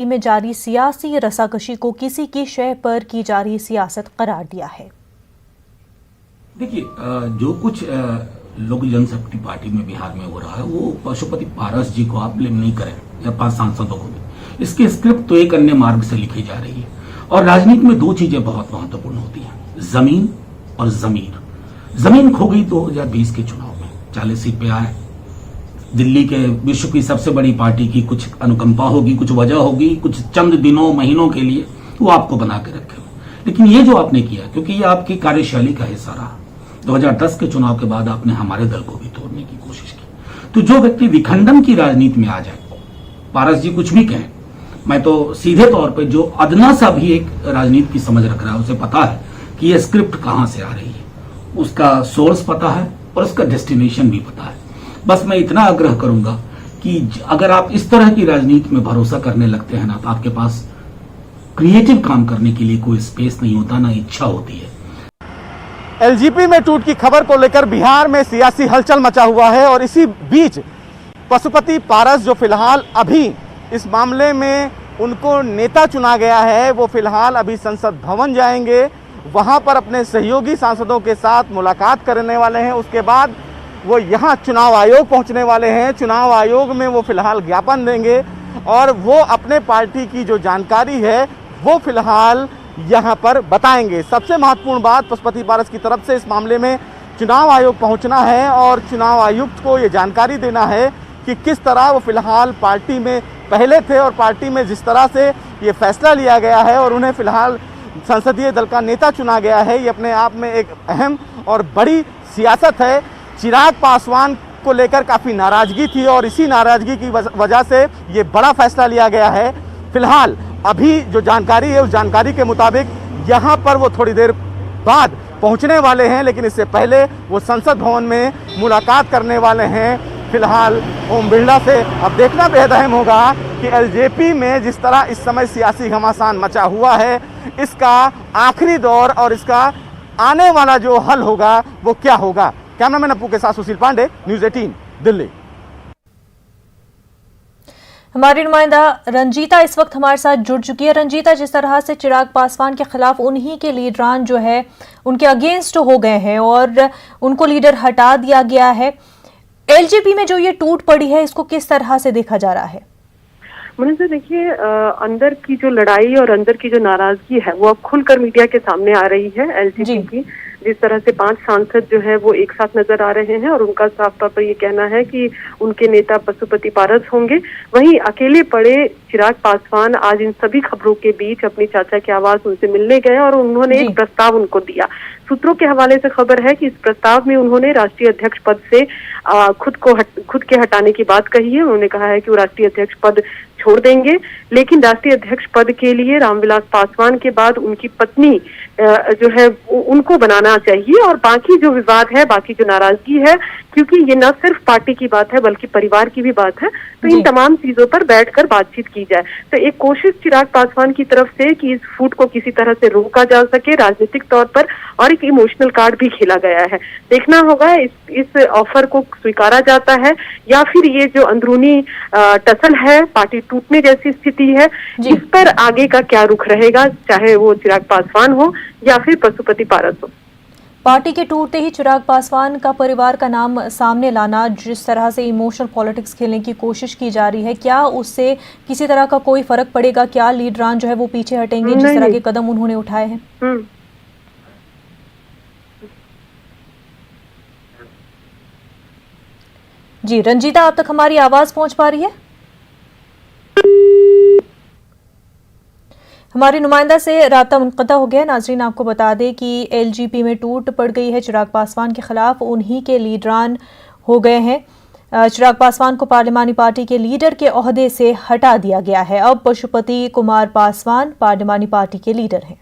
में जारी सियासी रसाकशी को किसी की शय पर की जा रही सियासत करार दिया है। देखिए, जो कुछ लोक जनशक्ति पार्टी में बिहार में हो रहा है वो पशुपति पारस जी को आप ब्लेम नहीं करें या 5 सांसदों को भी। इसकी स्क्रिप्ट तो एक अन्य मार्ग से लिखी जा रही है और राजनीति में 2 चीजें बहुत महत्वपूर्ण होती हैं, जमीन और जमीर। जमीन खो गई 2020 के चुनाव में, 40 सीट पे आए। दिल्ली के विश्व की सबसे बड़ी पार्टी की कुछ अनुकंपा होगी, कुछ वजह होगी, कुछ चंद दिनों महीनों के लिए वो आपको बना के रखे। लेकिन ये जो आपने किया, क्योंकि ये आपकी कार्यशैली का हिस्सा रहा, 2010 के चुनाव के बाद आपने हमारे दल को भी तोड़ने की कोशिश की। तो जो व्यक्ति विखंडन की राजनीति में आ जाए, पारस जी कुछ भी कहें, मैं तो सीधे तौर पे जो अदना सा भी एक राजनीति की समझ रख रहा है उसे पता है कि ये स्क्रिप्ट कहां से आ रही है, उसका सोर्स पता है और उसका डेस्टिनेशन भी पता है। बस मैं इतना आग्रह करूंगा कि अगर आप इस तरह की राजनीति में भरोसा करने लगते हैं ना, तो आपके पास क्रिएटिव काम करने के लिए कोई स्पेस नहीं होता, ना इच्छा होती है। एलजीपी में टूट की खबर को लेकर बिहार में सियासी हलचल मचा हुआ है और इसी बीच पशुपति पारस जो फिलहाल अभी इस मामले में उनको नेता चुना गया है, वो फिलहाल अभी संसद भवन जाएंगे, वहां पर अपने सहयोगी सांसदों के साथ मुलाकात करने वाले हैं। उसके बाद वो यहाँ चुनाव आयोग पहुंचने वाले हैं। चुनाव आयोग में वो फिलहाल ज्ञापन देंगे और वो अपने पार्टी की जो जानकारी है वो फिलहाल यहाँ पर बताएंगे। सबसे महत्वपूर्ण बात, पशुपति पारस की तरफ से इस मामले में चुनाव आयोग पहुंचना है और चुनाव आयुक्त को ये जानकारी देना है कि किस तरह वो फिलहाल पार्टी में पहले थे और पार्टी में जिस तरह से ये फैसला लिया गया है और उन्हें फिलहाल संसदीय दल का नेता चुना गया है, ये अपने आप में एक अहम और बड़ी सियासत है। चिराग पासवान को लेकर काफ़ी नाराजगी थी और इसी नाराजगी की वजह से ये बड़ा फैसला लिया गया है। फिलहाल अभी जो जानकारी है उस जानकारी के मुताबिक यहाँ पर वो थोड़ी देर बाद पहुँचने वाले हैं, लेकिन इससे पहले वो संसद भवन में मुलाकात करने वाले हैं फिलहाल ओम बिरला से। अब देखना बेहद अहम होगा कि एलजेपी में जिस तरह इस समय सियासी घमासान मचा हुआ है, इसका आखिरी दौर और इसका आने वाला जो हल होगा वो क्या होगा। कैमरामैन अपू के साथ सुशील पांडे, न्यूज़ 18 दिल्ली। हमारी नुमाइंदा रंजीता इस वक्त हमारे साथ जुड़ चुकी है। रंजीता, जिस तरह से चिराग पासवान के खिलाफ उन्हीं के लीडरान जो है उनके अगेंस्ट हो गए हैं और उनको लीडर हटा दिया गया है, एलजेपी में जो ये टूट पड़ी है इसको किस तरह से देखा जा रहा है? मुझे देखिए, अंदर की जो लड़ाई और अंदर की जो नाराजगी है वो अब खुलकर मीडिया के सामने आ रही है। एलजेपी की जिस तरह से 5 सांसद जो है वो एक साथ नजर आ रहे हैं और उनका साफ तौर पर ये कहना है कि उनके नेता पशुपति पारस होंगे। वहीं अकेले पड़े चिराग पासवान आज इन सभी खबरों के बीच अपनी चाचा के आवास उनसे मिलने गए और उन्होंने एक प्रस्ताव उनको दिया। सूत्रों के हवाले से खबर है कि इस प्रस्ताव में उन्होंने राष्ट्रीय अध्यक्ष पद से खुद के हटाने की बात कही है। उन्होंने कहा है कि वो राष्ट्रीय अध्यक्ष पद छोड़ देंगे, लेकिन राष्ट्रीय अध्यक्ष पद के लिए रामविलास पासवान के बाद उनकी पत्नी जो है उनको बनाना चाहिए और बाकी जो विवाद है, बाकी जो नाराजगी है, क्योंकि ये न सिर्फ पार्टी की बात है बल्कि परिवार की भी बात है, तो इन तमाम चीजों पर बैठकर बातचीत की जाए। तो एक कोशिश चिराग पासवान की तरफ से कि इस फूट को किसी तरह से रोका जा सके राजनीतिक तौर पर, और एक इमोशनल कार्ड भी खेला गया है। देखना होगा इस ऑफर को स्वीकारा जाता है या फिर ये जो अंदरूनी टसल है, पार्टी टूटने जैसी स्थिति है, इस पर आगे का क्या रुख रहेगा, चाहे वो चिराग पासवान हो या फिर पशुपति पारस हो। पार्टी के टूटते ही चिराग पासवान का परिवार का नाम सामने लाना, जिस तरह से इमोशनल पॉलिटिक्स खेलने की कोशिश की जा रही है, क्या उससे किसी तरह का कोई फर्क पड़ेगा? क्या लीडरान जो है वो पीछे हटेंगे जिस तरह के कदम उन्होंने उठाए हैं? जी रंजीता, आप तक हमारी आवाज पहुंच पा रही है? हमारी नुमाइंदा से राब्ता मुनक़ता हो गया। नाजरीन, आपको बता दें कि एलजेपी में टूट पड़ गई है। चिराग पासवान के खिलाफ उन्हीं के लीडरान हो गए हैं। चिराग पासवान को पार्लिमानी पार्टी के लीडर के ओहदे से हटा दिया गया है। अब पशुपति कुमार पासवान पार्लिमानी पार्टी के लीडर हैं।